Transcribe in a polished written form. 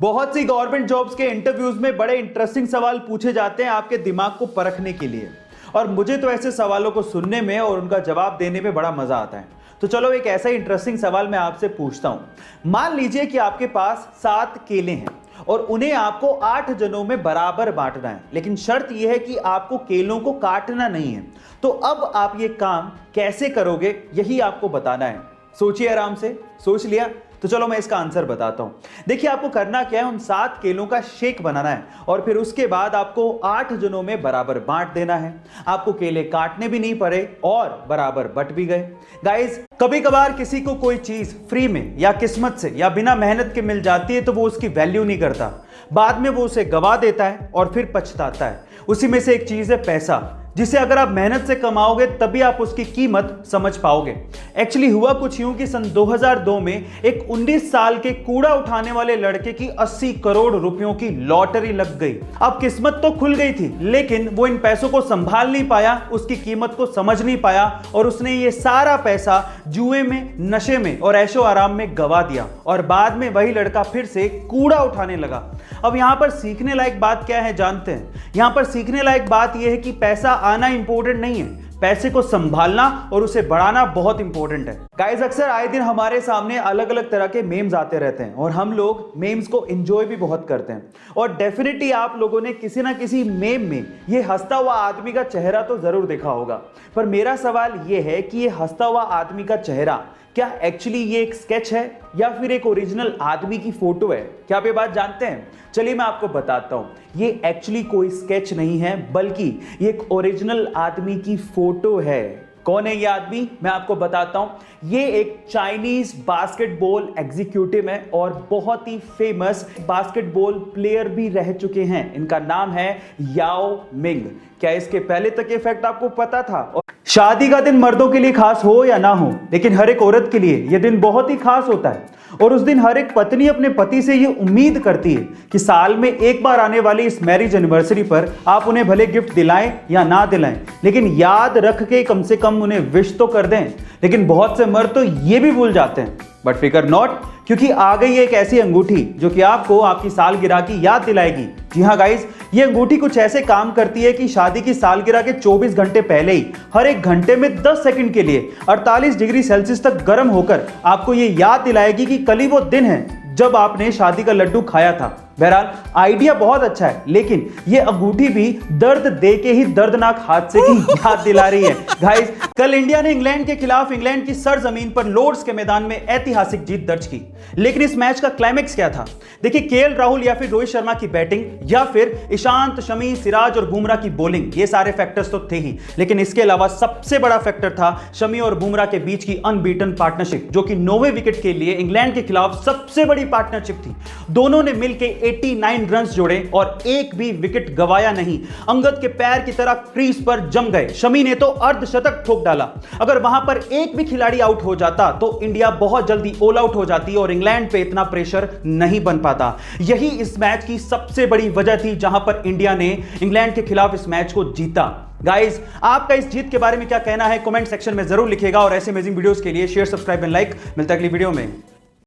बहुत सी government jobs के interviews में बड़े इंटरेस्टिंग सवाल पूछे जाते हैं आपके दिमाग को परखने के लिए, और मुझे तो ऐसे सवालों को सुनने में और उनका जवाब देने में बड़ा मजा आता है। तो चलो एक ऐसा इंटरेस्टिंग सवाल मैं आपसे पूछता हूं। मान लीजिए कि आपके पास 7 केले हैं और उन्हें आपको 8 जनों में बराबर बांटना है, लेकिन शर्त यह है कि आपको केलों को काटना नहीं है। तो अब आप ये काम कैसे करोगे, यही आपको बताना है। सोचिए, आराम से सोच लिया? तो चलो मैं इसका आंसर बताता हूं। देखिए, आपको करना क्या है, उन 7 केलों का शेक बनाना है और फिर उसके बाद आपको 8 जनों में बराबर बांट देना है। आपको केले काटने भी नहीं पड़े और बराबर बट भी गए। गाइस, कभी कभार किसी को कोई चीज फ्री में या किस्मत से या बिना मेहनत के मिल जाती है तो वो उसकी वैल्यू नहीं करता, बाद में वो उसे गवा देता है और फिर पछताता है। उसी में से एक चीज है पैसा, जिसे अगर आप मेहनत से कमाओगे तभी आप उसकी कीमत समझ पाओगे। एक्चुअली हुआ कुछ यूं कि सन 2002 में एक 19 साल के कूड़ा उठाने वाले लड़के की 80 करोड़ रुपयों की लॉटरी लग गई। अब किस्मत तो खुल गई थी, लेकिन वो इन पैसों को संभाल नहीं पाया, उसकी कीमत को समझ नहीं पाया और उसने ये सारा पैसा जुए में, नशे में और ऐशो आराम में गवा दिया और बाद में वही लड़का फिर से कूड़ा उठाने लगा। अब यहां पर सीखने लायक बात क्या है जानते हैं? यहां पर सीखने लायक बात यह है कि पैसा आना इंपॉर्टेंट नहीं है, पैसे को संभालना और उसे बढ़ाना बहुत इंपॉर्टेंट है। गाइस, अक्सर आए दिन हमारे सामने अलग अलग तरह के मेम्स आते रहते हैं और हम लोग मेम्स को एंजॉय भी बहुत करते हैं। और डेफिनेटली आप लोगों ने किसी ना किसी मेम में ये हंसता हुआ आदमी का चेहरा तो जरूर देखा होगा। पर मेरा सवाल ये है कि ये हंसता हुआ आदमी का चेहरा क्या एक्चुअली ये एक स्केच है या फिर एक ओरिजिनल आदमी की फोटो है? क्या आप ये बात जानते हैं? चलिए मैं आपको बताता हूं। ये एक्चुअली कोई स्केच नहीं है, बल्कि ये एक ओरिजिनल आदमी की फोटो है। कौन है ये आदमी? मैं आपको बताता हूं। ये एक चाइनीज बास्केटबॉल एग्जीक्यूटिव है और बहुत ही फेमस बास्केटबॉल प्लेयर भी रह चुके हैं। इनका नाम है याओ मिंग। क्या इसके पहले तक ये फैक्ट आपको पता था? शादी का दिन मर्दों के लिए खास हो या ना हो, लेकिन हर एक औरत के लिए यह दिन बहुत ही खास होता है। और उस दिन हर एक पत्नी अपने पति से यह उम्मीद करती है कि साल में एक बार आने वाली इस मैरिज एनिवर्सरी पर आप उन्हें भले गिफ्ट दिलाएं या ना दिलाएं, लेकिन याद रख के कम से कम उन्हें विश तो कर दें। लेकिन बहुत से मर्द तो ये भी भूल जाते हैं। बट फिकर नॉट, क्योंकि आ गई एक ऐसी अंगूठी जो कि आपको आपकी सालगिरह की याद दिलाएगी। जी हाँ गाइस, ये अंगूठी कुछ ऐसे काम करती है कि शादी की सालगिरह के 24 घंटे पहले ही हर एक घंटे में 10 सेकंड के लिए 48 डिग्री सेल्सियस तक गर्म होकर आपको ये याद दिलाएगी कि कल ही वो दिन है जब आपने शादी का लड्डू खाया था। बहरहाल आइडिया बहुत अच्छा है, लेकिन ये अंगूठी भी दर्द दे के ही दर्दनाक हादसे की याद दिला रही है। गाइस, कल इंडिया ने इंग्लैंड के खिलाफ इंग्लैंड की सरजमीन पर लॉर्ड्स के मैदान में ऐतिहासिक जीत दर्ज की। लेकिन इस मैच का क्लाइमैक्स क्या था? देखिए, केएल राहुल या फिर रोहित शर्मा की बैटिंग या फिर ईशांत, शमी, सिराज और बुमराह की बॉलिंग, ये सारे फैक्टर्स तो थे ही, लेकिन इसके अलावा सबसे बड़ा फैक्टर था शमी और बुमराह के बीच की अनबीटन पार्टनरशिप, जो कि 9वें विकेट के लिए इंग्लैंड के खिलाफ सबसे बड़ी पार्टनरशिप थी। दोनों ने मिलकर 89 रन्स जोड़े और एक भी विकेट गवाया नहीं। अंगद के पैर की तरह क्रीज पर जम गए। शमी ने तो अर्धशतक ठोक डाला। अगर वहां पर एक भी खिलाड़ी आउट हो जाता तो इंडिया बहुत जल्दी ऑल आउट हो जाती और इंग्लैंड पे इतना प्रेशर नहीं बन पाता। यही इस मैच की सबसे बड़ी वजह थी जहां पर इंडिया ने इंग्लैंड के खिलाफ इस मैच को जीता। गाइस, आपका इस जीत के बारे में क्या कहना है? कमेंट सेक्शन में जरूर लिखिएगा और ऐसे अमेजिंग वीडियोस के लिए शेयर, सब्सक्राइब एंड लाइक। मिलता है अगली वीडियो में।